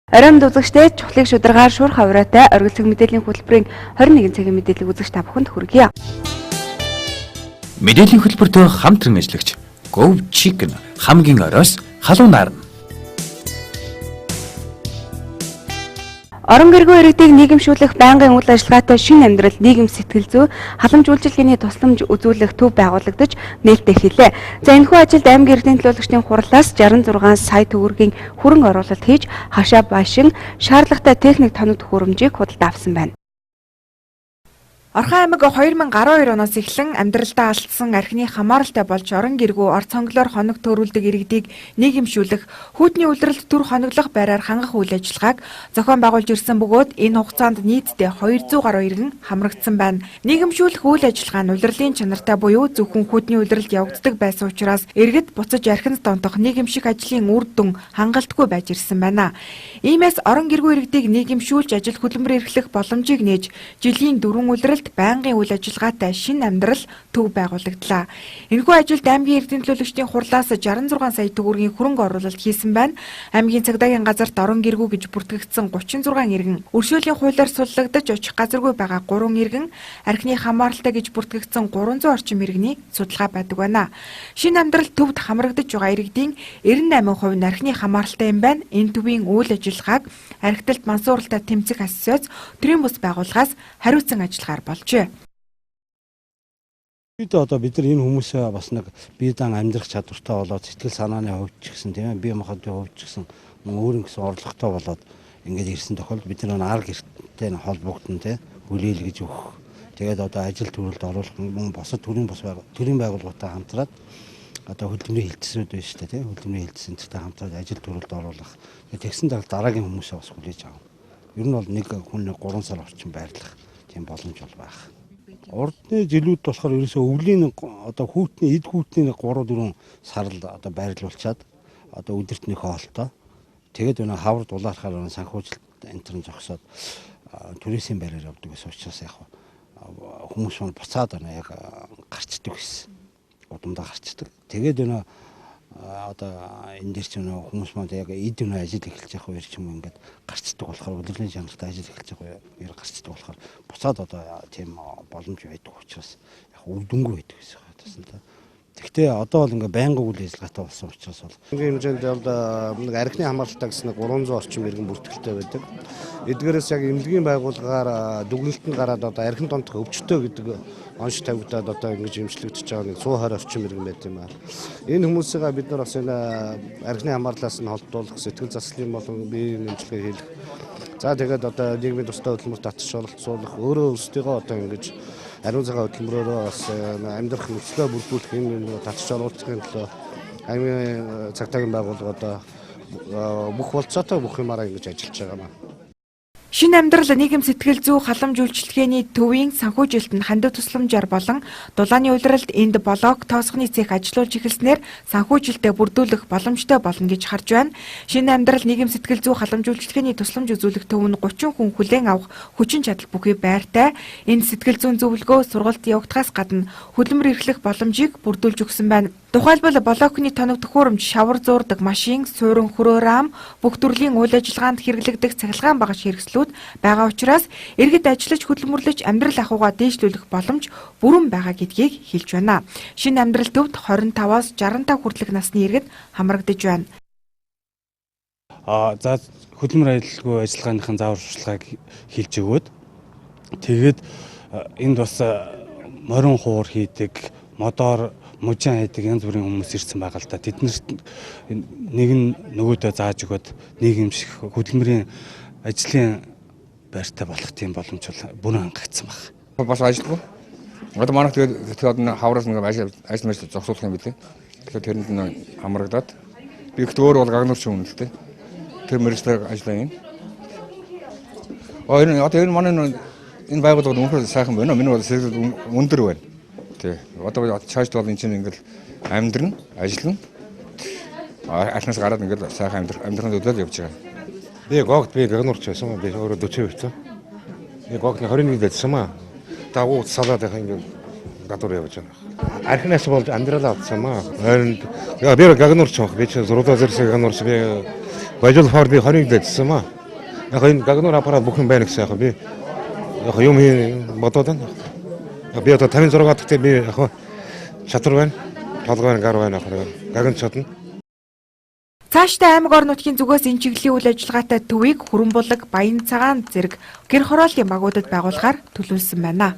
Оройн үзэгчдээ чухлыг шударгаар шуурх авраатай оргилцэг мэдээллийн хөтөлбөрийн 21 цагийн мэдээллийг үзэж та бүхэнд хүргье. Мэдээллийн хөтөлбөртөө хамтран ажиллагч Go Chicken хамгийн оройс халуун нарна. Орон гэргүй иргэдийг нийгэмшүүлэх байнгын үйл ажиллагаатай шинэ амьдрал нийгэм сэтгэл зүй халамж үйлчилгээний тусламж үзүүлэх төв байгуулагдаж нээлттэй хэлээ. За энэхүү ажилд аймгийн эрдэнэ төлөөлөгчдийн хурлаас 66 сая төгрөгийн хөрөнгө оруулалт хийж хашаа байшин шаардлагатай техник тоног төхөөрөмжийг худалдаа авсан байна. Орхон аймаг 2012 оноос эхлэн амьдралдаа алдсан архины хамааралтай болж орон гэргүй ор цонглоор хоног төрүүлдэг иргэдийг нийгэмшүүлэх хүйтний улиралд төр хоноглох байраар хангах үйл ажиллагааг зохион байгуулж ирсэн бөгөөд энэ хугацаанд нийтдээ 200 гаруй иргэн хамрагдсан байна. Нийгэмшүүлэх үйл ажиллагаа нь улирлын чанартай буюу зөвхөн хүйтний улиралд явагддаг байсан учраас иргэд буцаж архинд донтох нийгэмших ажлын үр дүн хангалтгүй байж ирсэн байна. Иймээс орон гэргүй иргэдийг нийгэмшүүлж ажил хөдөлмөр эрхлэх боломжийг нээж жилийн 4 улиралд байнгын үйл ажиллагаатай шинэ амьдрал төв байгуулагдлаа. Энэхүү ажилд аймгийн эрдэнэ төлөөлөгчдийн хурлаас 66 сая төгрөгийн хөрөнгө оруулалт хийсэн байна. Аймгийн цагдаагийн газарт орон гэргүй гэж бүртгэгдсэн 36 иргэн, өршөөлийн хуулиар суллагдаж очих газаргүй байгаа 3 иргэн, архины хамааралтай гэж бүртгэгдсэн 300 орчим иргэний судалгаа байдаг байна. Шинэ амьдрал төвд хамрагдаж байгаа иргэдийн 98% нь архины хамааралтай юм байна. Энэ төвийн үйл ажиллагааг архитект мансууралтай тэмцэх ассоциац төрийн бус байгууллагаас хариуцсан ажиллагаар болжээ. Бид нар энэ хүмүүсээ бас нэг бие даан амьдрах чадвартай болоод сэтгэл санааны хувьд ч гэсэн тийм ээ бие махбодын хувьд ч гэсэн өөрийн гэсэн орлоготой болоод ингээд ирсэн тохиолдолд бид нар арга гэртэй холбогдсон тийм хүлээлгэж өгөх. Тэгээд ажил төрөлд оруулах мөн босод төрийн байгууллагатай хамтраад хөдөлмөрийн хилцсүүд байна шүү дээ тийм хөдөлмөрийн хилцсэнтэй хамтраад ажил төрөлд оруулах. Тэгсэн дараагийн хүмүүсээ бас хүлээж авах. Ер нь бол нэг хүн 3 сар орчим байрлах тийм боломж бол байх. Ордны жилүүд болохоор ерөөсөө өвлийн хүүтний эд хүүтний 3-4 сар л байрлуулчаад өдөрт нэг хоолтой. Тэгээд өнөө хавар дулаархаар санхүүжилт энтерн зогсоод туризм байраар явдаг гэсэн учраас яг хүмүүс маань буцаад яг гарчдаг гэсэн. Удамдаа гарчдаг. Тэгээд өнөө энэ дэр чинь хүмүүс маань яг эд өнөө ажил эхэлж явах үеэр ч юм ингээд гарчдаг болохоор өдөрлийн чанартай ажил эхэлж явах үеэр гарчдаг болохоор буцаад тийм боломж байдаг учраас яг өвдөнгөө байдаг гэсэн байна. Гэхдээ одоо бол ингээд байнгын үйл ажиллагаатай болсон учраас бол хамгийн хэмжээнд нэг архины хамааралтай гэсэн 300 орчим иргэн бүртгэлтэй байдаг. Эдгээрээс яг эмнэлгийн байгууллагаар дүгнэлтэнд гараад архин донтох өвчтөө гэдэг онш тавигдаад ингэж эмчлэгдэж байгаа нэг 120 орчим иргэн байт юм аа. Энэ хүмүүсийг бид нар бас энэ архины хамаарлаас нь холдуулах, сэтгэл заслын болон биеийн эмчилгээ хийх. За тэгээд нийгмийн тусдаа хөдөлмөрт татчих оролцуулах, өөрөө өөрсдийгөө ингэж ариун цагаан хөдөлмөрөөрөө бас амьдрах нөхцөлөө бүрдүүлэх энэ татчих оруулахын төлөө аймгийн цагдаагийн байгууллагууд бүх болцоотой бүх юмараа ингэж ажиллаж байгаа юм. Шинэ амьдрал нийгэм сэтгэл зүй халамж үйлчилгээний төвийн санхүүжилт нь хандив тусламжаар болон дулааны улиралд энд блок тоосхны цех ажиллуулж эхэлснээр санхүүжилтээ бүрдүүлэх боломжтой болно гэж харж байна. Шинэ амьдрал нийгэм сэтгэл зүй халамж үйлчилгээний тусламж үзүүлэх төв нь 30 хүн хүлээн авах хүчин чадал бүхий байртай. Энэ сэтгэл зүйн зөвлөгөө сургалт явагдахаас гадна хөдөлмөр эрхлэх боломжийг бүрдүүлж өгсөн байна. Тухайлбал блокны тоног төхөөрөмж, шавар зуурдаг машин, суурин хөрөө рам бүх төрлийн үйл ажиллагаанд хэрэглэгдэх цахилгаан багаж хэрэгслүүд байгаа учраас иргэд ажиллаж хөдөлмөрлөж амьдрал ахуйгаа дээшлүүлэх боломж бүрэн байгаа гэдгийг хэлж байна. Шинэ амьдрал төвд 25-аас 65 хүртэлх насны иргэд хамрагдаж байна. За хөдөлмөр аялалгүй ажиллагааныхын заавар туршлагыг хэлж өгөөд тэгээд энд бас морин хуур хийдэг, модоор мужаан хийдэг янз бүрийн хүмүүс ирсэн байгаа л да. Тэднэрт нэг нь нөгөөдөө зааж өгөөд нийгэмших хөдөлмөрийн ажлын байртай болох тийм боломж бол бүрэн хангагдсан байна. Бас ажилгүй. Одоо манайх тэгээд хавраас нэг ажил зогсоолох юм билээ. Тэгэхээр тэрэнд нь хамрагдаад би ихт өөр бол гагнуурч юм л дээ. Тэр мэргэжлэр ажиллаа юм. Одоо энэ манай энэ байгууллагууд үнэхээр сайхан байна. Миний бол сэргэлт өндөр байна. Тий. Одоо цаашд бол энэ чинь ингээл амьдрын, ажиллана. Алхнаас гараад ингээл сайхан амьдрахын төлөө явж байгаа. Би гагнуурч байсан. Би өөрөө 40 байсан. Би гогны 21-д байсан маа. Дагуу салаад ингээл гадуур явж байгаа. Архинаас болж амьдралаа авсан маа. Би гагнуурч байх. Би чинь зурглаа зэрэг гагнуурч би Бажил Форд 21-д байсан маа. Яг энэ гагнуур аппарат бүх юм байна гэсэн яг би яг юм бодоод байна. Би одоо 56 дахь би яг чадвар байна. Толгойн гар байна яг гагн чадна. Цаашдаа аймаг орон нутгийн зүгээс энэ чиглэлийн үйл ажиллагаатай төвийг Хүрэнбулаг, Баян цагаан зэрэг гэр хорооллын багуудад байгуулахаар төлөвлөсөн байна.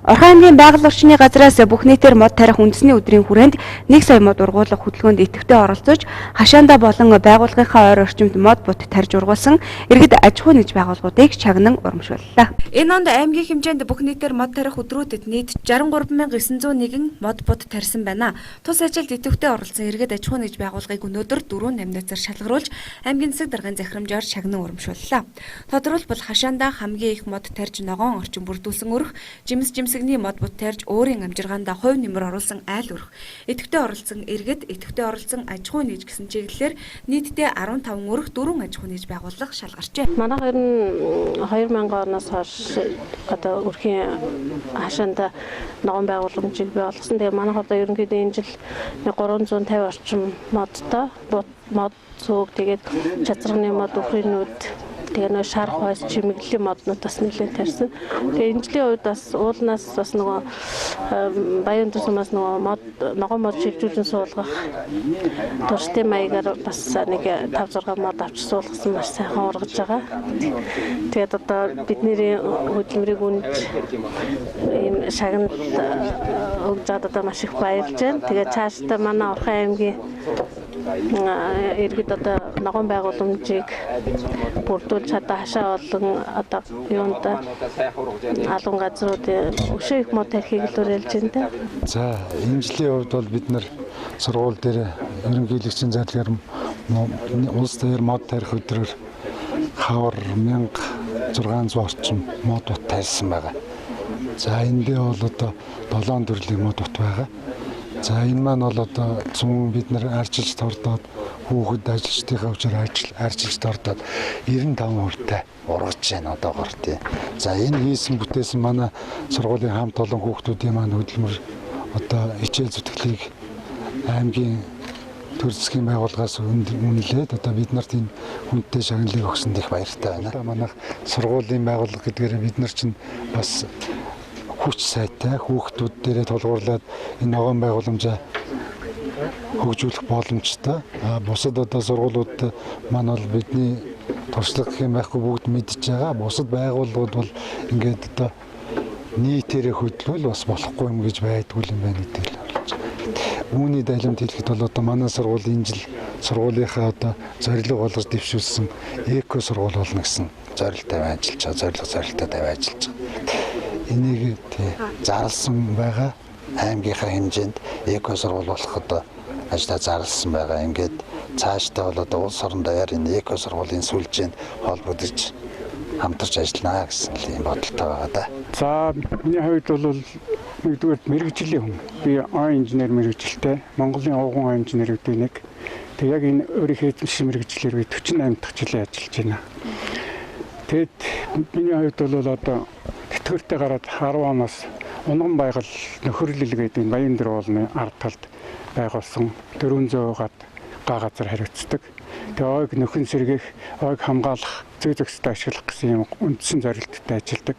Орхон аймгийн байгаль орчны газраас бүх нийтээр мод тарих үндэсний өдрийн хүрээнд 1 сая мод ургуулах хөтөлбөрөнд идэвхтэй оролцож, хашаандаа болон байгууллагынхаа ойр орчимд мод бут тарьж ургуулсан иргэд аж ахуй нэгж байгууллагуудыг чагнан урамшууллаа. Энэ онд аймгийн хэмжээнд бүх нийтээр мод тарих өдрүүдэд нийт 63901 мод бут тарьсан байна. Тус ажилд идэвхтэй оролцсон иргэд аж ахуй нэгж байгууллагыг өнөөдөр 4-8 цагаар шалгаруулж, аймгийн засаг даргын захирамжаар чагнан урамшууллаа. Тодорхойлбол хашаандаа хамгийн их мод тарьж ногоон орчин бүрдүүлсэн өрх, жимсгний мод бут тарьж өөрийн амжиргаандаа хувь нэмэр оруулсан айл өрх. Идэвхтэй оролцсон иргэд, идэвхтэй оролцсон аж ахуй нэгж гэсэн чиглэлээр нийтдээ 15 өрх, 4 аж ахуй нэгж байгууллага шалгарчээ. Манайх ер нь 2000 оноос хойш одоо өрхийн хашаанда ногоон байгууламжийг бий болгосон. Тэгээ манайх одоо ерөнхийдөө энэ жил 350 орчим модтой мод цөг тэгээд чацрагны мод өхрийнүүд тэгээ нөө шар хойс чимэглэлийн моднууд бас нэлээд тарьсан. Тэгээ энэ жилийн үед бас уулнаас бас нөгөө баян тусмаас нөгөө ногоон мод шилжүүлэн суулгах туршлагын маягаар бас нэг 5-6 мод авч суулгасан маш сайхан ургаж байгаа. Тэгээд одоо бидний хөдөлмөрийг үнд ийм шагнад өгж одоо маш их баярлж байна. Тэгээд цаашдаа манай Орхон аймгийн иргэд одоо ногоон байгууламжийг бүрдүүлж чадаа хашаа болон одоо юунд алуун газруудын өшөө их мод тарихыг л уриалж байна. За энэ жилийн хувьд бол бид нар сургууль дээр ерөнхийлөгчийн зарлагаар улс дээр мод тарих өдрөөр хавар 1600 орчим мод бут тарьсан байгаа. За эндээ бол одоо 7 төрлийн мод бут байгаа. За энэ маань бол одоо цөм бид нар арчилж тордоод хүүхэд ажилчдынхаа хүчээр арчилж тордоод 95%-тай ургаж байна одоогоор тий. За энэ хийсэн бүтээсэн манай сургуулийн хамт олон хүүхдүүдийн маань хөдөлмөр одоо хичээл зүтгэлийг аймгийн төр засгийн байгууллагаас үнэлээд одоо бид нарт энэ хүнтэй шагналыг өгсөнд их баяртай байна. Манайх сургуулийн байгууллага гэдгээр бид нар чинь бас хүч сайтай хүүхдүүд дээрээ тулгуурлаад энэ ногоон байгууламжаа хөгжүүлэх боломжтой. Бусад одоо сургуулиуд маань бол бидний туршлага гэх юм байхгүй бүгд мэдж байгаа. Бусад байгууллагууд бол ингээд одоо нийтээрээ хөдлөвөл бас болохгүй юм гэж байдгүй юм байна гэдэг л болж байна. Үүний дайламд хэлэхэд бол одоо манай сургууль энэ жил сургуулийнхаа одоо зорилго болгож дэвшүүлсэн эко сургууль болно гэсэн зорилттой ажиллаж байгаа. Зорилготой ажиллаж байгаа. Энийг зарласан байгаа аймгийнхаа хэмжээнд эко сургууль болоход ажлаа зарласан байгаа. Ингээд цаашдаа бол одоо улс орон даяар энэ эко сургуулийн сүлжээнд холбогдож хамтарч ажиллана гэсэн ийм бодолтой байгаа да. За миний хувьд бол нэгдүгээр мэрэгжлийн хүн. Би ой инженер мэрэгжилтэй. Монголын овгон ой инженер гэдэг нэг. Тэг яг энэ өөрийнхөө эзэмшил мэрэгчлэр би 48 дахь жилийн ажиллаж байна. Тэгэд миний хувьд бол одоо тэтгэвртэй гараад 10 оноос унган байгаль нөхөрлөл гэдэг энэ Баян дээр уулны ард талд байгуулсан 400 га газар хариуцдаг. Тэгээ ойг нөхөн сэргийх, ойг хамгаалах, зүй зохистой ашиглах гэсэн юм үндсэн зорилттой ажилладаг.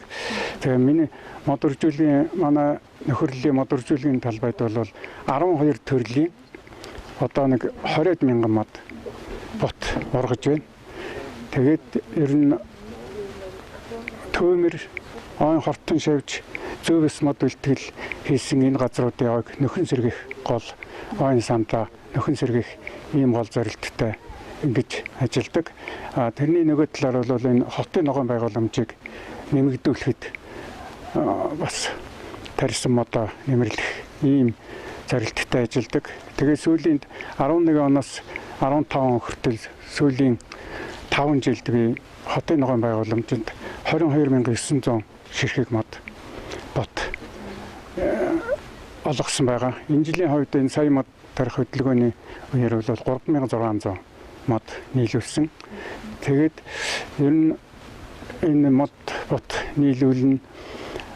Тэгээ миний мод үржүүлгийн манай нөхөрлөлийн мод үржүүлгийн талбайд бол 12 төрлийн одоо нэг 20 мянган мод бот ургаж байна. Тэгээд ер нь төмөр ойн хортон шавж зөөс мод үлтгэл хийсэн энэ газруудын ойг нөхөн сэргийх гол ойн самтаа нөхөн сэргийх ийм гол зорилттой ингэж ажилладаг. Тэрний нөгөө талаар бол энэ хотын ногоон байгууламжийг нэмэгдүүлэхэд бас тарьсан модоо нэмэрлэх ийм зорилттой ажилладаг. Тэгээд сүүлийн 11 оноос 15 хүртэл сүүлийн 5 жилд би хотын ногоон байгууламжинд 22900 ширхэг мод бот олгосон байгаа. Энэ жилийн хувьд энэ сая мод тарих хөдөлгөөний үеэр бол 3600 мод нийлүүлсэн. Тэгээд ер нь энэ мод бот нийлүүлнэ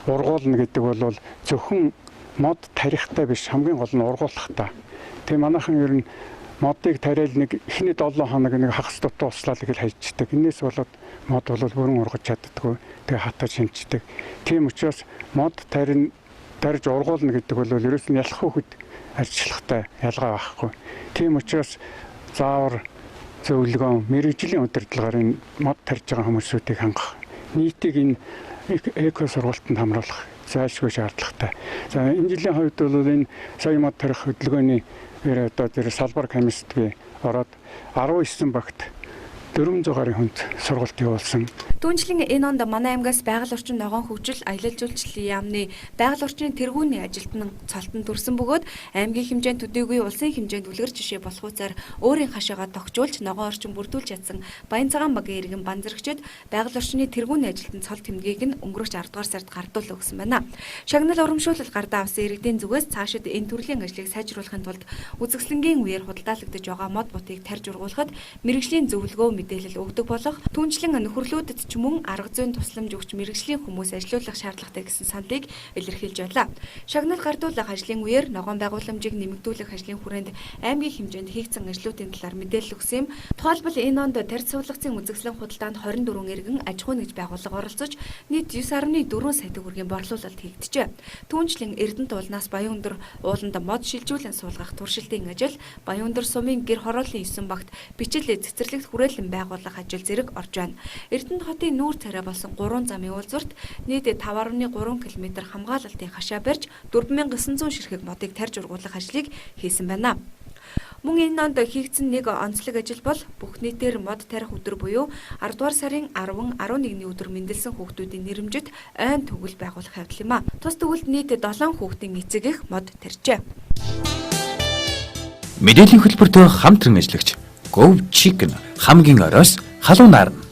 ургуулна гэдэг бол зөвхөн мод тарихтай биш хамгийн гол нь ургуулахтай. Тэгээ манайхан ер нь модыг тариал нэг эхний 7 хоног нэг хагас дутуу услаад их л хайчдаг. Энээс болоод мод бол бүрэн ургаж чаддаггүй. Тэгээ хатаа шинждэг. Тийм учраас мод тарьж ургуулна гэдэг бол ерөөс нь ялах хөхөд арчлахтай ялгаа байхгүй. Тийм учраас заавар зөвлөгөө мэрэгжлийн удирдлагаар энэ мод тарьж байгаа хүмүүсүүдийг хангах, нийтийг энэ эко сургалтанд хамруулах зайлшгүй шаардлагатай. За энэ жилийн хувьд бол энэ сая мод тарих хөдөлгөөний одоо тэр салбар комиссд ороод 19 багт 400 гаруй хүнд сургалт явуулсан. Түүнчлэн энэ онд манай аймгаас байгаль орчин ногоон хөгжил, аялал жуулчлалын яамны байгаль орчны тэргүүний ажилтнан цолтон төрсөн бөгөөд аймгийн хэмжээнд төдийгүй улсын хэмжээнд үлгэр жишээ болох үзээр өөрийн хашаагаа тогтжуулж ногоон орчин бүрдүүлж чадсан Баянцагаан багийн иргэн банзрагчид байгаль орчны тэргүүний ажилтан цол тэмдгийг нь өнгөрөх 10 дугаар сард гардуулж өгсөн байна. Шагнал урамшуулал гардаа авсан иргэдийн зүгээс цаашид энэ төрлийн ажлыг сайжруулахын тулд үзэсгэлэнгийн үеэр худалдаалагдж байгаа мод бутыг тарьж ургуулахад мэрэгжлийн зөвлөгөө мэдээлэл өгдөг болох түүнчлэн нөхөрлүүдэд ч мөн арга зүйн тусламж өгч мэрэгжлийн хүмүүс ажилуулах шаардлагатай гэсэн саналыг илэрхийлж байлаа. Шагнал гардуулах ажлын үеэр ногоон байгууламжийг нэмэгдүүлэх ажлын хүрээнд аймгийн хэмжээнд хийгдсэн ажлуудын талаар мэдээлэл өгсөн юм. Тухайлбал энэ онд тарьц суулгацын үзэсгэлэн худалдаанд 24 иргэн аж ахуй нэгж байгууллага оролцож нийт 9.4 сая төгрөгийн борлуулалт хийгджээ. Түүнчлэн Эрдэнэт уулнаас Баянөндөр ууланд мод шилжүүлэн суулгах туршилтын ажил, Баянөндөр сумын гэр хорооллын 9 багт бичил цэцэрлэгт хүрээлэн байгуулах ажил зэрэг орж байна. Эрдэнэт хотын нүүр царай болсон 3 замын уулзварт нийт 5.3 км хамгаалалтын хашаа барьж 4900 ширхэг модыг тарьж ургуулах ажлыг хийсэн байна. Мөн энэ онд хийгдсэн нэг онцлог ажил бол бүх нийтээр мод тарих өдөр буюу 10 дугаар сарын 10, 11-ний өдөр мэндэлсэн хүүхдүүдийн нэрэмжит ойн төгөл байгуулах явдал юм а. Тус төгөлд нийт 7 хүүхдийн эцэг их мод тарьжээ. Мэдээллийн хөтөлбөртөө хамтран ажиллагч Go Chicken хамгийн оройс халуун нарна.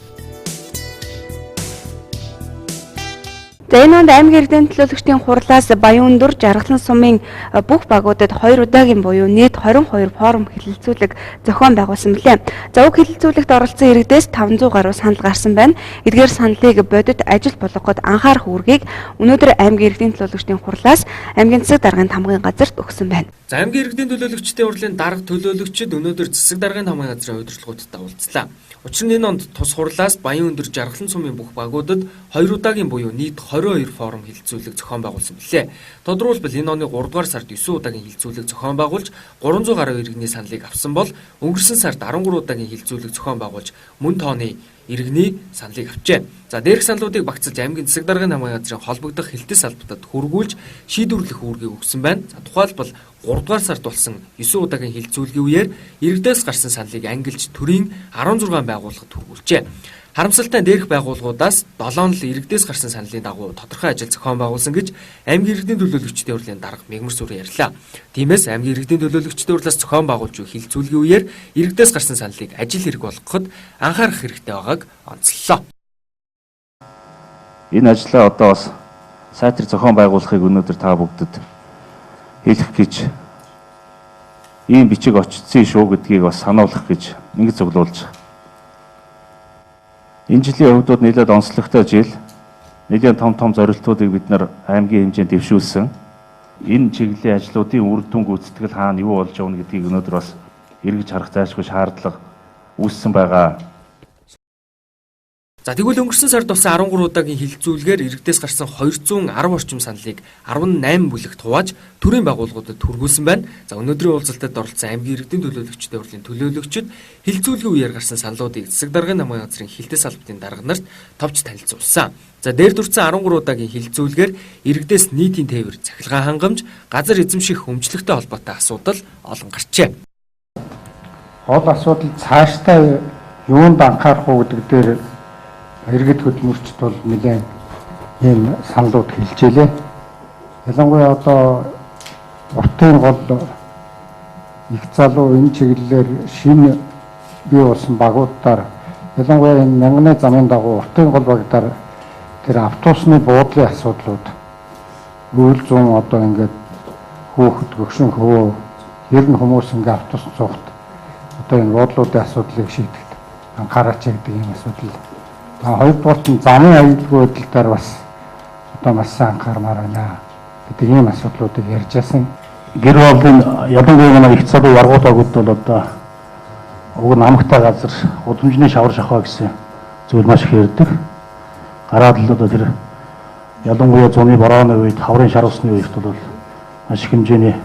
За энэ онд аймгийн эрдэнэ төлөөлөгчдийн хурлаас Баянөндөр Жаргалан сумын бүх багуудад 2 удаагийн буюу нийт 22 форум хэлэлцүүлэг зохион байгуулсан билээ. За уг хэлэлцүүлэгт оролцсон иргэдээс 500 гаруй санал гарсан байна. Эдгээр саналыг бодит ажил болгоход анхаарах үүргийг өнөөдөр аймгийн эрдэнэ төлөөлөгчдийн хурлаас аймгийн засаг даргын тамгын газарт өгсөн байна. За аймгийн иргэдийн төлөөлөгчдийн хурлын дарга төлөөлөгчид өнөөдөр засаг даргын тамгын газрын удирдлагуудад уулзлаа. Учир нь энэ онд тус хурлаас Баянөндөр Жаргалан сумын бүх багуудад 2 удаагийн буюу нийт 22 форум хэлэлцүүлэг зохион байгуулсан билээ. Тодорхойлбол энэ оны 3 дугаар сард 9 удаагийн хэлэлцүүлэг зохион байгуулж 300 гаруй иргэний саналыг авсан бол өнгөрсөн сард 13 удаагийн хэлэлцүүлэг зохион байгуулж мөн тооны иргэний саналыг авчээ. За дээрх саналуудыг багцлж аймгийн засаг даргын тамгын газрын холбогдох хэлтэс албатад хүргүүлж шийдвэрлэх үүргийг өгсөн байна. За тухайлбал 3 дугаар сард болсон 9 удаагийн хэлэлцүүлгийн үеэр иргэдээс гарсан саналыг ангилж төрийн 16 байгууллагад хүргүүлжээ. Харамсалтай дээрх байгууллагуудаас 7 л иргэдээс гарсан саналын дагуу тодорхой ажил зохион байгуулсан гэж аймгийн иргэдийн төлөөлөгчдийн хурлын дарга Мегмар Сүрэн ярьлаа. Тиймээс аймгийн иргэдийн төлөөлөгчдийн хурлаас зохион байгуулж буй хэлэлцүүлгийн үеэр иргэдээс гарсан саналыг ажил хэрэг болгоход анхаарах хэрэгтэй байгааг онцллоо. Энэ ажлаа одоо бас сайтар зохион байгуулахыг өнөөдөр та бүгдэд хэлэх гэж ийм бичиг очсон шүү гэдгийг бас сануулгах гэж ингэж зөвлөж. Энэ жилийн хувьд нэлээд онцлогтой жил. Нэлээд том зорилтуудыг бид нар аймгийн хэмжээнд дэвшүүлсэн. Энэ чиглэлийн ажлуудын үр дүн гүйцэтгэл хаана юу болж явна гэдгийг өнөөдөр бас эргэж харах зайлшгүй шаардлага үүссэн байгаа. За тэгвэл өнгөрсөн сард болсон 13 удаагийн хэлэлцүүлгээр иргэдээс гарсан 210 орчим саналыг 18 бүлэгт хувааж төрийн байгууллагуудад хүргүүлсэн байна. За өнөөдрийн уулзалтад оролцсон аймгийн иргэдийн төлөөлөгчдийн хурлын төлөөлөгчид хэлэлцүүлгийн үеэр гарсан саналуудыг засаг даргын тамгын газрын хэлтэс албатын дарга нарт товч танилцуулсан. За дээр дурдсан 13 удаагийн хэлэлцүүлгээр иргэдээс нийтийн тээвэр, цахилгаан хангамж, газар эзэмших өмчлөгтэй холбоотой асуудал олон гарчээ. Гол асуудал цаашдаа юунд анхаарах уу гэдэг дээр иргэд хөдөлмөрчд бол нэлээд ийм саналууд хэлжээ. Ялангуяа одоо уртын гол их залуу энэ чиглэлээр шинэ бий болсон багуудаар ялангуяа энэ мянганы замын дагуу уртын гол багуудаар тэр автобусны буудлын асуудлууд үйл зүүн одоо ингээд хөөхд гөгшин хөө ер нь хүмүүс ингээд автобус цугт одоо энэ буудлуудын асуудлыг шийдэхэд анхаараач гэдэг ийм асуудал. Хоёрдугаарт нь замын аюулгүй байдал дээр бас одоо маш сайн анхаармаар байна гэдэг ийм асуудлуудыг ярьж байсан. Гэр бүлийн ялангуяа их залуу varгуудаагууд бол одоо уг намагтай газар удамжны шавар шахаа гэсэн зүйл маш их ярьдаг. Гараад л одоо тэр ялангуяа зуны борооны үед хаврын шар усны үед бол маш их хэмжээний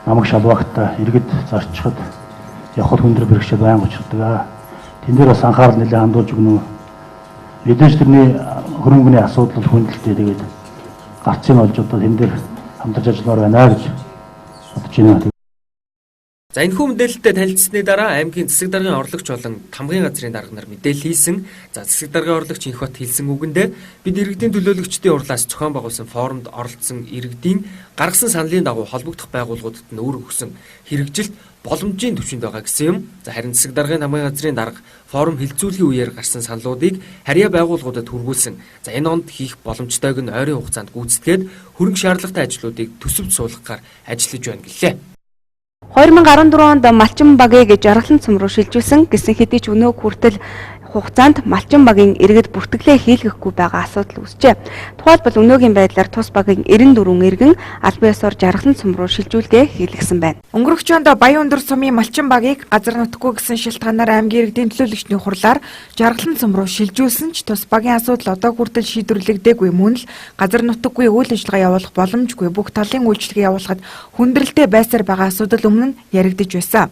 намаг шалваагтаа иргэд зарчхад явхад хүндрэ бэрхшээл байн учирдаг. Тэн дээр бас анхаарал нэлээд хандуулж өгнө. Мэдээж тэрний хөрөнгөний асуудал хүндэлтэй тэгээд гарцын олж одоо тэн дээр хамтарч ажилламаар байна гэж бодож байна. За энэхүү мэдээлэлтэй танилцсны дараа аймгийн засаг даргын орлогч болон тамгын газрын дарга нар мэдээлэл хийсэн. За засаг даргын орлогч Инхбат хэлсэн үгэндээ бид иргэдийн төлөөлөгчдийн урлаас зохион байгуулсан форумд оролцсон иргэдийн гаргасан саналын дагуу холбогдох байгууллагуудад нь өөр өгсөн хэрэгжилт боломжийн түвшинд байгаа гэсэн юм. За харин засаг даргын тамгын газрын дарга форум хилцүүлгийн үеэр гарсан саналуудыг харьяа байгууллагуудад хүргүүлсэн. За энэ онд хийх боломжтойг нь ойрын хугацаанд гүйцэтгээд хөрөнгө шаардлагатай ажлуудыг төсөвт суулгахаар ажиллаж байна гэлээ. 2014 онд малчин багийг жаргалан цум руу шилжүүлсэн гэсэн хэдий ч өнөө хүртэл хугацаанд малчин багийн иргэд бүртгэлээ хийлгэхгүй байгаа асуудал үүсжээ. Тухайлбал өнөөгийн байдлаар тус багийн 94 иргэн албан ёсоор жаргалан цум руу шилжүүлгээ хийлгэсэн байна. Өнгөрөх жинд Баян өндөр сумын малчин багийг газар нутгүй гэсэн шалтгаанаар аймгийн иргэдийн төлөөлөгчний хурлаар жаргалан цум руу шилжүүлсэн ч тус багийн асуудал одоо хүртэл шийдвэрлэгдээгүй мөн л газар нутаггүй үйл ажиллагаа явуулах боломжгүй бүх талын үйлчлэгээ явуулахад хүндрэлтэй байсаар байгаа асуудал өмнө нь яригдж байсан.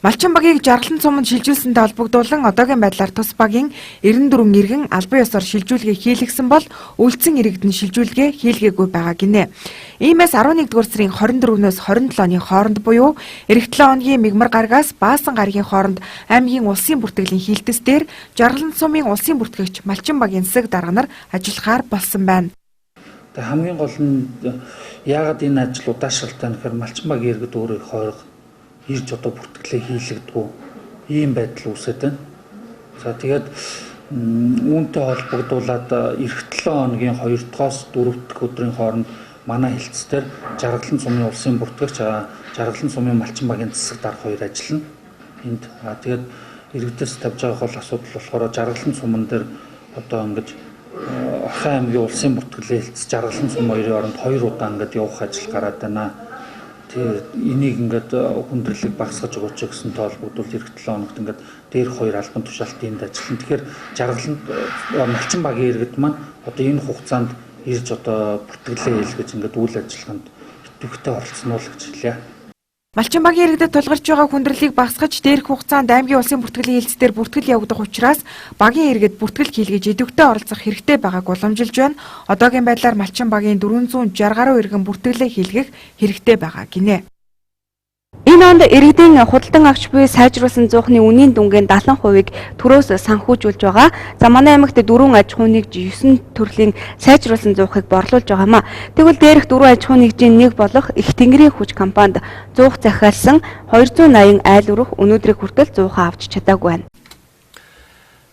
Малчин багийг жаргалан цуманд шилжүүлсэнтэй холбогдуулан одоогийн байдлаар тус багийн 94 иргэн албан ёсоор шилжүүлгээ хийлгэсэн бол үлдсэн иргэд нь шилжүүлгээ хийлгээгүй байгаа гинэ. Иймээс 11-р сарын 24-өөс 27 оны хооронд буюу эх 7 хоногийн мигмар гарагаас Баасан гарагийн хооронд аймгийн улсын бүртгэлийн хилтэс дээр жаргалан цумын улсын бүртгэгч малчин багийн засаг дарга нар ажиллахаар болсон байна. Хамгийн гол нь яагаад энэ ажил удаашралтай нэхэр малчин багийн иргэд өөрөө хойрог ирж одоо бүртгэлээ хийлэгдэггүй ийм байдал үүсэж байна. За тэгээд үүнтэй холбогдуулаад эх 7 хоногийн 2-оос 4 дахь өдрийн хооронд манай хилцээр жаргалан цумын улсын бүртгэгч жаргалан цумын малчин багийн засаг дарга хоёр ажиллана. Энд тэгээд иргэдээс тавьж байгаа гол асуудал болохоор жаргалан цуман дээр одоо ингэж Орхон аймгийн улсын бүртгэлээ хилцэж жаргалан цум хоёрын оронд 2 удаа ингэж явах ажил гараад байна. Энийг ингээд хүндрэлийг багасгаж өгөөч гэсэн тоолбогдвол эх 7 хоногт ингээд дээрх хоёр албан тушаалтын энд ажиллана. Тэгэхээр жаргалан малчин багийн иргэд маань одоо энэ хугацаанд ирж одоо бүртгэлээ хийлгэж ингээд үйл ажиллагаанд идэвхтэй оролцсон уу гэж хэлье. Малчин багийн иргэдэд тулгарч байгаа хүндрэлийг багасгаж дээрх хугацаанд аймгийн улсын бүртгэлийн хилцээр бүртгэл явагдах учраас багийн иргэд бүртгэл хийлгэж идэвхтэй оролцох хэрэгтэй байгааг уламжилж байна. Одоогийн байдлаар малчин багийн 460 гаруй иргэн бүртгэлээ хийлгэх хэрэгтэй байгаа гинэ. Энэ онд иргэдийн худалдан авч буй сайжруулсан зуухны үнийн дүнгийн 70%-ийг төрөөс санхүүжүүлж байгаа. За манай аймагт 4 аж ахуй нэгж 9 төрлийн сайжруулсан зуухыг борлуулж байгаа маа. Тэгвэл дээрх 4 аж ахуй нэгжийн нэг болох Их Тэнгэрийн хүч компанид зуух захиалсан 280 айл өрөх өнөөдрийг хүртэл зуухаа авч чадаагүй байна.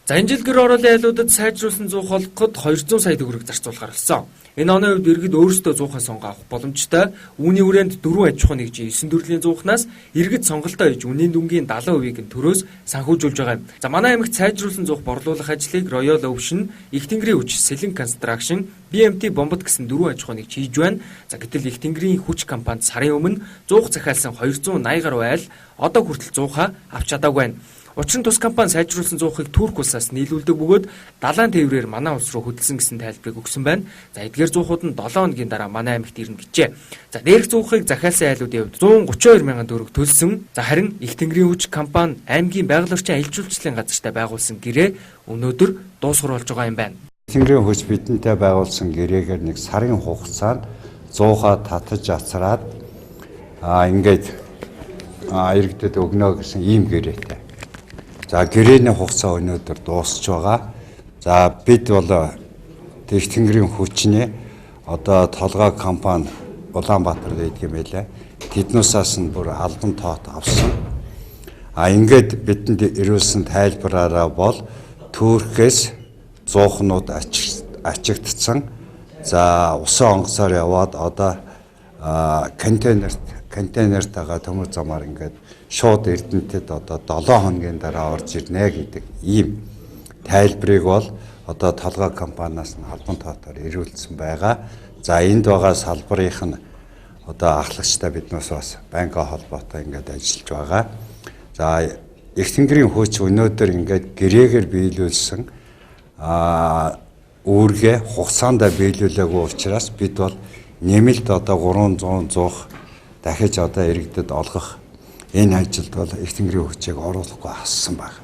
За энэ жил гэр ороолын айлуудад сайжруулсан зуух олгоход 200 сая төгрөг зарцуулахар болсон. Энэ оны үед иргэд өөрсдөө зуухаа сонгоо авах боломжтой. Үүний хүрээнд 4 аж ахуй нэгжийн 9 төрлийн зуухнаас иргэд сонголтоо хийж үнийн дүнгийн 70%-ийг нь төрөөс санхүүжүүлж байгаа юм. За манай аймагт сайжруулсан зуух борлуулах ажлыг Royal Ocean, Их Тэнгэрийн хүч, Selin Construction, BMT Бомбот гэсэн 4 аж ахуй нэгж хийж байна. За гэтэл Их Тэнгэрийн хүч компанид сарын өмнө зуух захиалсан 280 гаруй айл одоо хүртэл зуухаа авч чадаагүй байна. Учир нь тус компани сайжруулсан зуухыг Турк улсаас нийлүүлдэг бөгөөд далайн тээврээр манай улс руу хөдөлсөн гэсэн тайлбарыг өгсөн байна. За эдгээр зуухууд нь 7 хоногийн дараа манай аймагт ирнэ гэжээ. За дээрх зуухыг захиалсан айлуудын хувьд 132 мянган төгрөг төлсөн. За харин Их Тэнгэрийн хүч компани аймгийн байгаль орчин аялал жуулчлалын газартай байгуулсан гэрээ өнөөдөр дуусгаруулж байгаа юм байна. Тэнгэрийн хүч бидэнтэй байгуулсан гэрээгээр нэг сарын хугацаанд зуухаа татаж ацраад ингээд иргэдэд өгнө гэсэн ийм гэрээтэй. За гэрээний хугацаа өнөөдөр дуусч байгаа. За бид бол Их Тэнгэрийн хүчний одоо толгой компани Улаанбаатар байдаг юм байлаа. Тэднүүсээс нь бүр албан тоот авсан. Ингээд бидэнд ирүүлсэн тайлбараараа бол Туркээс зуухнууд ачигдсан. За усан онгоцоор яваад одоо контейнертайгаа төмөр замаар ингээд шууд Эрдэнэтэд одоо 7 хоногийн дараа орж ирнэ гэдэг ийм тайлбарыг бол одоо толгой компаниас нь албан тоотоор ирүүлсэн байгаа. За энд байгаа салбарынх нь одоо ахлагчтай биднээс бас банкны холбоотой ингээд ажиллаж байгаа. За Их тэнгэрийн хууч өнөөдөр ингээд гэрээгээр биелүүлсэн үүргээ хугацаанд биелүүлээгүй учраас бид бол нэмэлт одоо 300 дахиж одоо иргэдэд олгох энэ ажилд бол их тэнгэрийн хүчийг оруулахгүй ассан байна.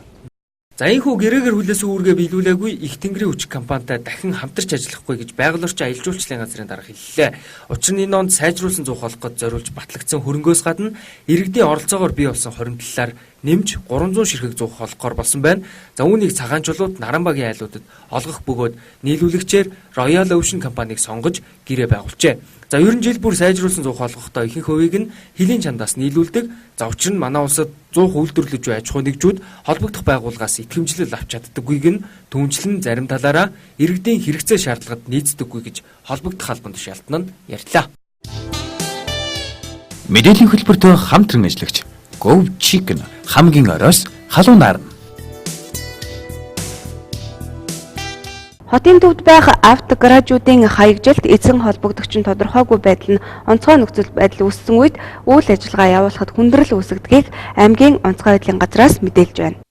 За энэхүү гэрээгээр хүлээсэн үүргээ биелүүлээгүй их тэнгэрийн хүч компанитай дахин хамтарч ажиллахгүй гэж байгаль орчин аялал жуулчлалын газрын дарга хэллээ. Учир нь энэ онд сайжруулсан зуух олоход зориулж батлагдсан хөрөнгөөс гадна иргэдийн оролцоогоор бий болсон хоримтлалаар нэмж 300 ширхэг зуух олохоор болсон байна. За үүнийг цагаанчулууд Наранбагийн айлуудад олгох бөгөөд нийлүүлэгчээр Royal Ocean компанийг сонгож гэрээ байгуулжээ. За ер нь жил бүр сайжруулсан зуух олгохдоо ихэнх хувийг нь хилийн чандаас нийлүүлдэг. За учир нь манай улсад зуух үйлдвэрлэж буй аж ахуй нэгжүүд холбогдох байгууллагаас итгэмжлэл авч чаддаггүйг нь түнчлэн зарим талаараа иргэдийн хэрэгцээ шаардлагад нийцдэггүй гэж холбогдох албан тушаалтан нь ярьлаа. Мэдээллийн хөтөлбөртөө хамтран ажиллагч Go Chicken хамгийн оройс халуун нарна. Хотын төвд байх автогаражуудын хаягжилт эзэн холбогдогчийн тодорхойгүй байдал нь онцгой нөхцөл байдал үүссэн үед үйл ажиллагаа явуулахад хүндрэл үүсгдгийг аймгийн онцгой байдлын газраас мэдээлж байна.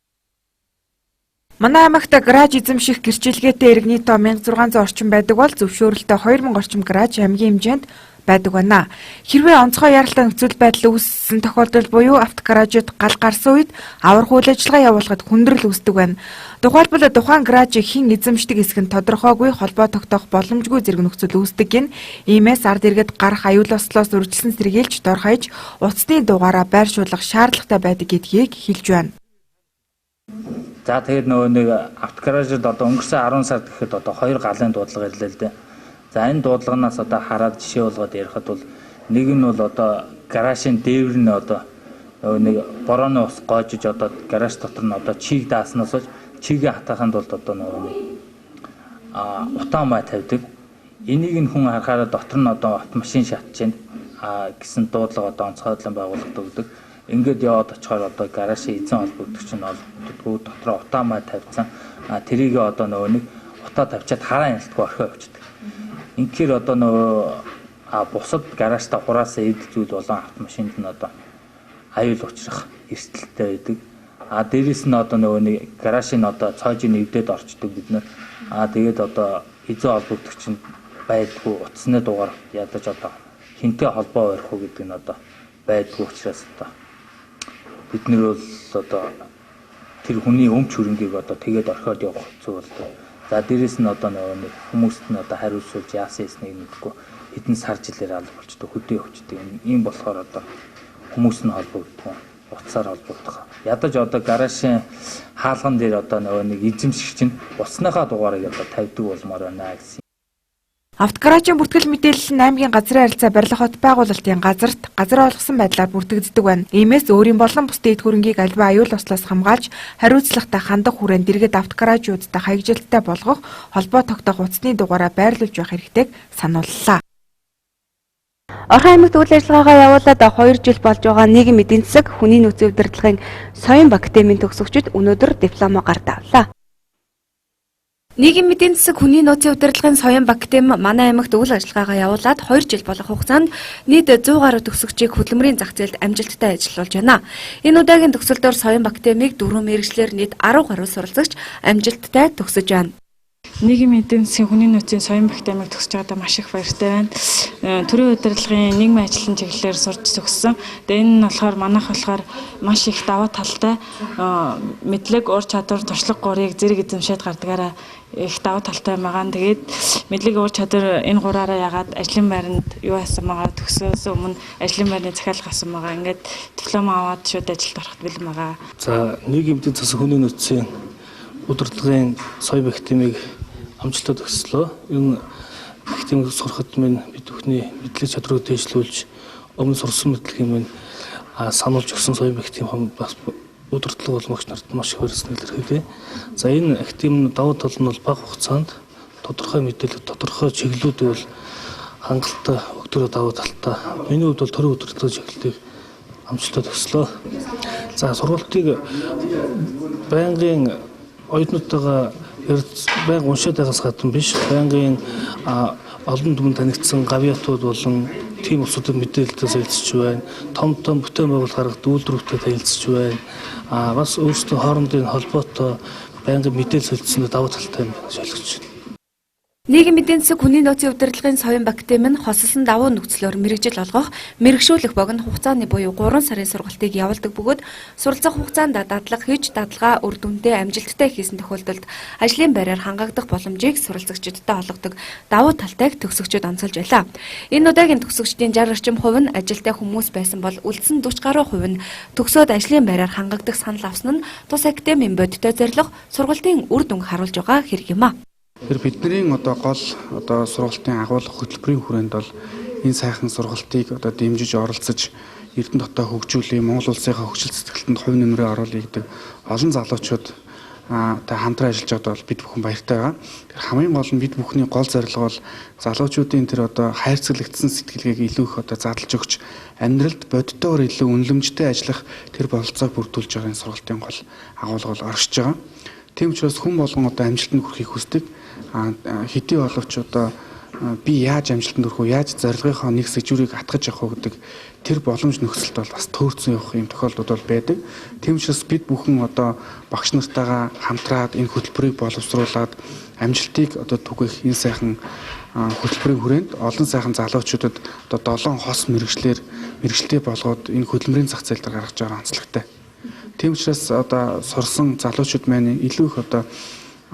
Манай аймагт гараж эзэмших гэрчилгээтэй иргэний тоо 1600 орчим байдаг бол зөвшөөрөлтөй 2000 орчим гараж аймгийн хэмжээнд байдаг байна. Хэрвээ онцгой яралтай нөхцөл байдал үүссэн тохиолдолд буюу автогаражууд гал гарсан үед аврах үйл ажиллагаа явуулахад хүндрэл үүсдэг байна. Тухайлбал тухайн гаражийг хэн эзэмшдэг эсэх нь тодорхойгүй холбоо тогтоох боломжгүй зэрэг нөхцөл үүсдэг гин. Иймээс ард иргэд гарах аюул ослоос үржилсэн сэргийлж дор хаяж утасны дугаараа байршуулах шаардлагатай байдаг гэдгийг хэлж байна. За тэгээд нөгөө нэг автогаражид одоо өнгөрсөн 10 сард гэхэд одоо 2 галын дуудлага ирлээ л дээ. За энэ дуудлаганаас одоо хараад жишээ болгоод ярихад бол нэг нь бол одоо гаражийн дээвэр нь одоо нэг борооны ус гоожиж одоо гараж дотор нь одоо чийг дааснаас болж чигээ хатааханд бол одоо нэг утаа май тавьдаг. Энийг нь хүн харахаараа дотор нь одоо автомашин шатж байна гэсэн дуудлага одоо онцгой байдлын байгууллагад өгдөг. Ингээд яваад очихоор одоо гаражийн эзэн холбогдогч нь олддгүү дотроо утаа май тавьсан. Тэрийг одоо нэг утаа тавьчаад хараа ялтгүй орхио явчихдаг. Инхээр одоо бусад гаражтай хураасаа эд зүйл болон автомашинд нь одоо аюул учрах эрсдэлтэй байдаг. Дээрээс нь одоо нэг гаражийн одоо цоожийн нэвдээд орчдөг бид нар. Тэгээд одоо эзэн холбогдогч нь байдгүй утасны дугаар ядаж одоо хинтээ холбоо барих уу гэдэг нь одоо байдгүй учраас одоо бид нар бол одоо тэр хүний өмч хөрөнгийг одоо тэгээд орхиод явах хэцүү болдог. За дээрээс нь одоо нэг хүмүүст нь одоо хариулсуулж яасан эснийг мэдгүй хэдэн сар жилээр алга болчтой хөдөө өвчтэй. Ийм болохоор одоо хүмүүс нь холбогддог, утсаар холбогдох. Ядаж одоо гаражийн хаалган дээр одоо нэг эзэмшигч нь усныхаа дугаарыг одоо тавьдаг болмоор байна гэсэн. Автогаражийн бүртгэл мэдээлэл нь аймгийн газрын харилцаа барилга хот байгуулалтын газарт газар олгосон байдлаар бүртгэгддэг байна. Иймээс өөрийн болон бусдын эд хөрөнгийг альва аюул ослоос хамгаалж хариуцлагатай хандах хүрээнд дэргэд автогаражуудтай хаягжилттай болгох, холбоо тогтоох утасны дугаараа байрлуулж байх хэрэгтэйг санууллаа. Орхон аймагт үйл ажиллагаагаа явуулаад 2 жил болж байгаа нийгэм эдийн засаг, хүний нөөцийн удирдлагын соён академийн төгсөгчид өнөөдөр дипломо гард авлаа. Нийгэм эдийн засаг, хүний нөөцийн удирдлагын соён академи манай аймагт үйл ажиллагаагаа явуулаад 2 жил болох хугацаанд нийт 100 гаруй төгсөгчийг хөдөлмөрийн зах зээлд амжилттай ажиллуулж байна. Энэ удаагийн төгсөлтөөр соён академиг 4 мэргэжлэр нийт 10 гаруй суралцагч амжилттай төгсөж байна. Нийгмийн эдийн засгийн хүний нөөцийн соён академиг төгсөж байгаадаа маш их баяртай байна. Төрийн удирдлагын нийгмийн ажлын чиглэлээр сурч төгссөн. Тэгээ энэ нь болохоор манайх болохоор маш их даваа талтай мэдлэг, ур чадвар, туршлага гурыг зэрэг эзэмшээд гардагаараа их даваа талтай байгаа. Тэгээд мэдлэг, ур чадвар энэ гураараа ягаад ажлын байранд юу хийсэн байгаа, төгсөөс өмнө ажлын байрны захиалга авсан байгаа. Ингээд диплом аваад шууд ажилд ороход бэлэн байгаа. За нийгмийн эдийн засгийн хүний нөөцийн удирдлагын соён академиг амжилттай төгслөө. Энэ академиг сурахад минь бид бүхний мэдлэг чадрыг дэвшлүүлж өмнө сурсан мэдлэгийн минь сануулж өгсөн соён академи бас удирдлага болмогч нарт маш их баярлалаа илэрхийлье. За энэ академийн давуу тал нь бол бага хугацаанд тодорхой мэдээлэл, тодорхой чиглэлүүдийг бол хангалттай өгдөг давуу талтай. Миний хувьд бол төрийн удирдлагын чиглэлийг амжилттай төгслөө. За сургалтыг байнгын оюутнуудтайгаа байнга уншаад байгаас гадна биш, байнгын олон түмэнд танигдсан гавьяатууд болон тийм усуудад мэдээлэлтэй солилцож байна. Том бүтээн байгуулалт гаргадаг үйлдвэрүүдэд танилцж байна. Бас өөрсдөө хоорондын холбоотой байнгын мэдээлэл солилцсонд давуу талтай юм шалгаж байна. Нийгмийн эдийн засаг хүний нөөцийн удирдлагын соён багтаам нь хосолсон давуу нөхцлөөр мэрэгжил олгох, мэрэгшүүлэх богино хугацааны буюу 3 сарын сургалтыг явуулдаг бөгөөд суралцах хугацаанд дадлага хийж дадлага үр дүндээ амжилттай хийсэн тохиолдолд ажлын байраар хангагдах боломжийг суралцагчдад олгодог давуу талтайг төгсөгчид онцолж байлаа. Энэ удаагийн төгсөгчдийн 60 орчим хувь нь ажилтай хүмүүс байсан бол үлдсэн 40 гаруй хувь нь төгсөөд ажлын байраар хангагдах санал авсан нь тус академийн бодиттой зорилго сургалтын үр дүнг харуулж байгаа хэрэг юм а. Бидний гол сургалтын агуулга хөтөлбөрийн хүрээнд бол энэ сайхан сургалтыг дэмжиж оролцож Эрдэнэ дотоо хөгжүүлээ, Монгол улсынхаа хөгжил сэтгэлтэнд хувь нэмрээ оруулъя гэдэг олон залуучууд хамтран ажиллаж байгаа бол бид бүхэн баяртай байгаа. Хамгийн гол нь бид бүхний гол зорилго бол залуучуудын тэр хайрцаглагдсан сэтгэлгээг илүү их задлж өгч амьдралд бодиттойгоор илүү үнэлэмжтэй ажиллах тэр бололцоог бүрдүүлж байгаа энэ сургалтын гол агуулга бол оршиж байгаа. Тийм учраас хүн болгон амжилтанд хүрэхийг хүсдэг. Хэдий боловч би яаж амжилтанд хүрэх вэ? Яаж зорилгынхоо нэг сэжүүрийг хатгаж явах вэ гэдэг тэр боломж нөхцөлд бол бас төөрцөн явах юм тохиолдол бол байдаг. Тийм учраас бид бүхэн багш нартайгаа хамтраад энэ хөтөлбөрийг боловсруулад амжилтыг түгэх энэ сайхан хөтөлбөрийн хүрээнд олон сайхан залуучуудад 7 хос мэрэгчлээ болгоод энэ хөтөлбөрийн зах зээл дээр гаргаж байгаа онцлогтой. Тийм учраас сурсан залуучууд маань илүү их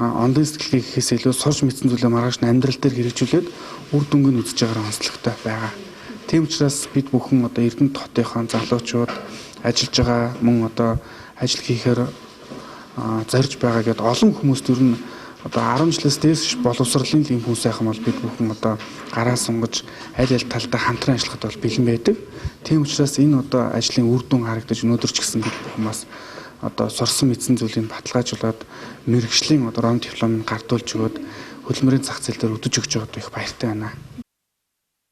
ондын сэтгэлгээ гэхээс илүү сурч мэдсэн зүйлээ маргааш амьдрал дээр хэрэгжүүлээд үр дүнг нь үзэж байгаа онцлогтой байгаа. Тийм учраас бид бүхэн Эрдэнэ хотынхон залуучууд ажиллаж байгаа мөн ажил хийхээр зорж байгаа гэдээ олон хүмүүст ер нь 10 жилээс дээш боловсролын юм хүн сайхан бол бид бүхэн гараа сунгаж аль талдаа хамтран ажиллахад бол бэлэн байдаг. Тийм учраас энэ ажлын үр дүн харагдаж өнөөдөр ч гэсэн бид бүхэн бас сурсан мэдсэн зүйлийг баталгаажуулаад мэрэгжлийн ром дипломыг гардуулж өгөөд хөдөлмөрийн зах зээл дээр өдөж өгч байгаад их баяртай байна.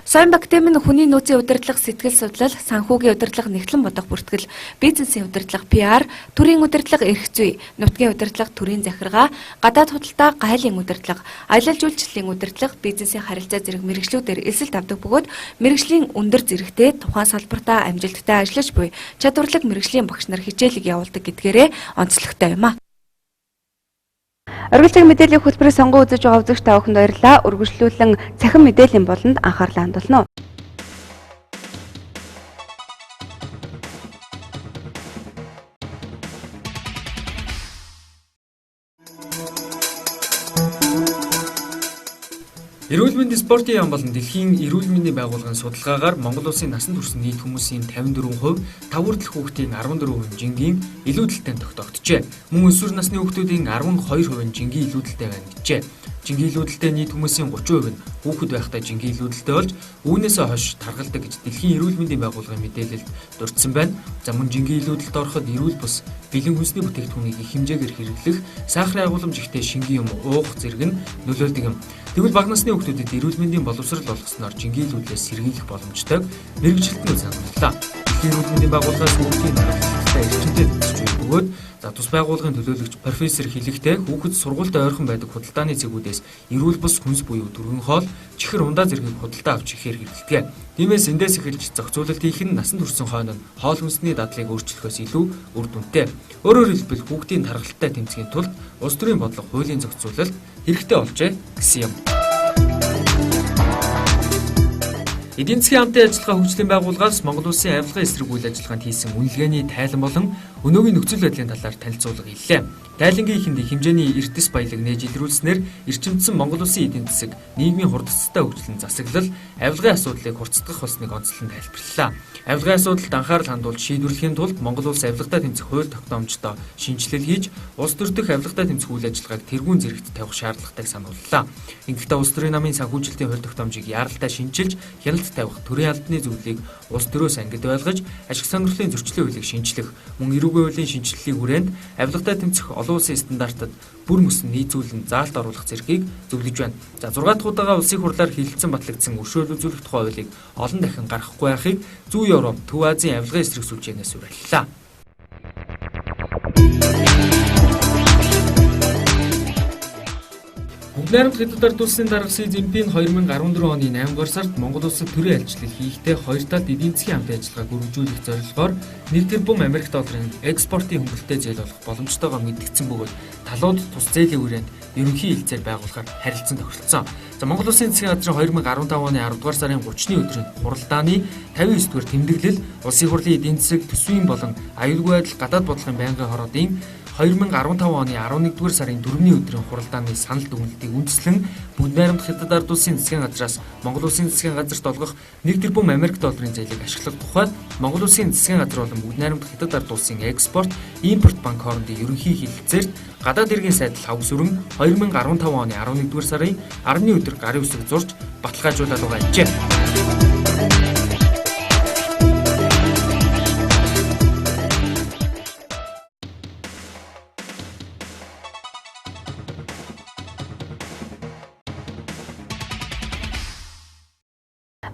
Соён багтаам нь хүний нөөцийн удирдлага, сэтгэл судлал, санхүүгийн удирдлага, нэгтлэн бодох бүртгэл, бизнесийн удирдлага, PR, төрийн удирдлага, эрх зүй, нутгийн удирдлага, төрийн захиргаа, гадаад худалдаа, гайлын удирдлага, аялал жуулчлалын удирдлага, бизнесийн харилцаа зэрэг мэргэжлүүдээр эсэлт авдаг бөгөөд мэргэжлийн өндөр зэрэгтэй тухайн салбартаа амжилттай ажиллаж буй чадварлаг мэргэжлийн багш нар хичээлийг явуулдаг гэдгээрээ онцлогтой юм а. Оргилжийн мэдээллийн хөтөлбөрийн сонгон үзэж байгаа үзэгч та бүхэнд баярлалаа. Үргэлжлүүлэн цахим мэдээллийн болонд анхаарлаа хандуулна. Эрүүл мэндийн спортын яам болон дэлхийн эрүүл мэндийн байгууллагын судалгаагаар Монгол улсын насан турш нийт хүмүүсийн 54%, 5 хүртэлх хүүхдийн 14% жингийн илүүдэлтэй тогтогдчихэ. Мөн өсвөр насны хүүхдүүдийн 12% жингийн илүүдэлтэй байна гэжээ. Жингийн илүүдэлтэй нийт хүмүүсийн 30% нь хүүхэд байхдаа жингийн илүүдэлтэй болж үүнээсээ хойш таргалдаг гэж дэлхийн эрүүл мэндийн байгууллагын мэдээлэлд дурдсан байна. За мөн жингийн илүүдэлд ороход эрүүл бус бэлэн хүнсний бүтээгдэхүүнийг их хэмжээгээр хэрэглэх, сахарын агуулмж ихтэй шингийн юм уух зэрэг нь нөлөөлдөг юм. Тэгвэл бага насны хүүхдүүдэд эрүүл мэндийн боловсрол олгосноор жингийн илүүдлээс сэргийлэх боломжтойг мэргэжилтнүүд санууллаа. Дэлхийн эрүүл мэндийн байгууллагаас хүүхдийн дараалалтай эрчимтэй төсөж бөгөөд тус байгууллагын төлөөлөгч профессор хэлэхдээ хүүхэд сургуульд ойрхон байдаг худалдааны цэгүүдээс эрүүл бус хүнс буюу түргэн хоол, чихэр ундаа зэргийг худалдаа авч ихээр хэрэглэдэг. Тиймээс эндээс эхэлж зохицуулалт хийх нь насан туршийн хойно хоол хүнсний дадлыг өөрчлөхөөс илүү үр дүнтэй. Өөрөөр хэлбэл хүүхдийн тархалтай тэмцэхийн тулд улс төрийн бодлого хуулийн зохицуулалт хэрэгтэй болжээ гэсэн юм. Эдийн засгийн хамтын ажиллагаа хөгжлийн байгууллагаас Монгол улсын авилгын эсрэг үйл ажиллагаанд хийсэн үнэлгээний тайлан болон өнөөгийн нөхцөл байдлын талаар танилцуулга хийлээ. Тайлангийн ихэнд хэмжээний эрдэс баялаг нээж илрүүлснээр эрчимдсэн Монгол улсын эдийн засаг, нийгмийн хурдцтай хөгжлөн засаглал, авилгын асуудлыг хурцдах болсныг онцлон тайлбарлалаа. Авилгын асуудалд анхаарал хандуулж шийдвэрлэхийн тулд Монгол улс авилгатай тэмцэх хууль тогтоомжтой шинжилэл хийж, улс төр дэх авилгатай тэмцэх үйл ажиллагааг тэргүүн зэрэгт тавих шаардлагатайг санууллаа. Ингэхдээ улс төрийн намын санхүүжилтийн хууль тогтоомжийг яаралтай шинжилж, хяналт тавих, төрийн албаны зөвлөлийг улс төрөөс ангид байлгаж, ашиг сонирхлын зөрчлийн хуулийг шинжлэх, мөн эрүүгийн хуулийн шинжилгэлийн хүрээнд авилгатай тэмцэх олон улсын стандартад бүр мөсөн нийцүүлэн заалт оруулах зэргийг зөвлөж байна. За 6 дахь удаага улсын хурлаар хилэлцэн батлагдсан өршөөл үзүүлэх тухай хуулийг олон дахин гаргахгүй байхыг Зүүн Европ, Төв Азийн авилгын эсрэг сүлжээнээс уриаллаа. Бүгд найрамд Хятад ард улсын дарга Си Цзиньпин 2014 оны 8 дугаар сард Монгол улсад төрийн альчлал хийхдээ хоёр талд эдийн засгийн хамт ажиллагааг үргэлжлүүлэх зорилгоор 1 тэрбум Америк долларын экспортын хөнгөлөлтэй зээл болох боломжтойгоо мэдгдсэн бөгөөд талууд тус зээлийн хүрээнд ерөнхий хилцээр байгуулахаар харилцан тохиролцсон. За Монгол улсын засгийн газрын 2015 оны 10 дугаар сарын 30-ны өдрийн хуралдааны 59 дугаар тэмдэглэл улсын хурлын эдийн засаг, төсвийн болон аюулгүй байдал, гадаад бодлогын байнгын хоруудын 2015 оны 11 дугаар сарын 4-ний өдрийн хуралдааны санал дүгнэлтийг үндэслэн Бүгд найрамд Хятад ард улсын засгийн газраас Монгол улсын засгийн газарт олгох 1 тэрбум Америк долларын зээлийг ашиглах тухай Монгол улсын засгийн газар болон Бүгд найрамд Хятад ард улсын экспорт, импорт банк хоорондын ерөнхий хэлэлцээрт гадаад иргэн сайдл хавс өрн 2015 оны 11 дугаар сарын 10-ны өдөр гарын үсэг зурж баталгаажуулаад байгаа ажээ.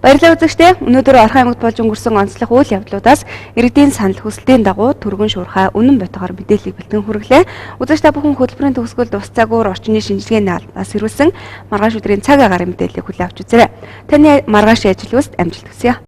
Баярлалаа үзэгчдээ. Өнөөдөр Орхон аймагт болж өнгөрсөн онцлог үйл явдлуудаас иргэдийн санал хүсэлтийн дагуу түргэн шуурхай үнэн ботгоор мэдээллийг бэлтгэн хүргэлээ. Үзэгч та бүхэн хөтөлбөрийн төгсгөл дуусцаагүй орчны шинжилгээний албаас ирүүлсэн маргааш өдрийн цаг агаарын мэдээллийг хүлээн авч үзээрэй. Таны маргаашийн ажил үйлсэд амжилт хүсье.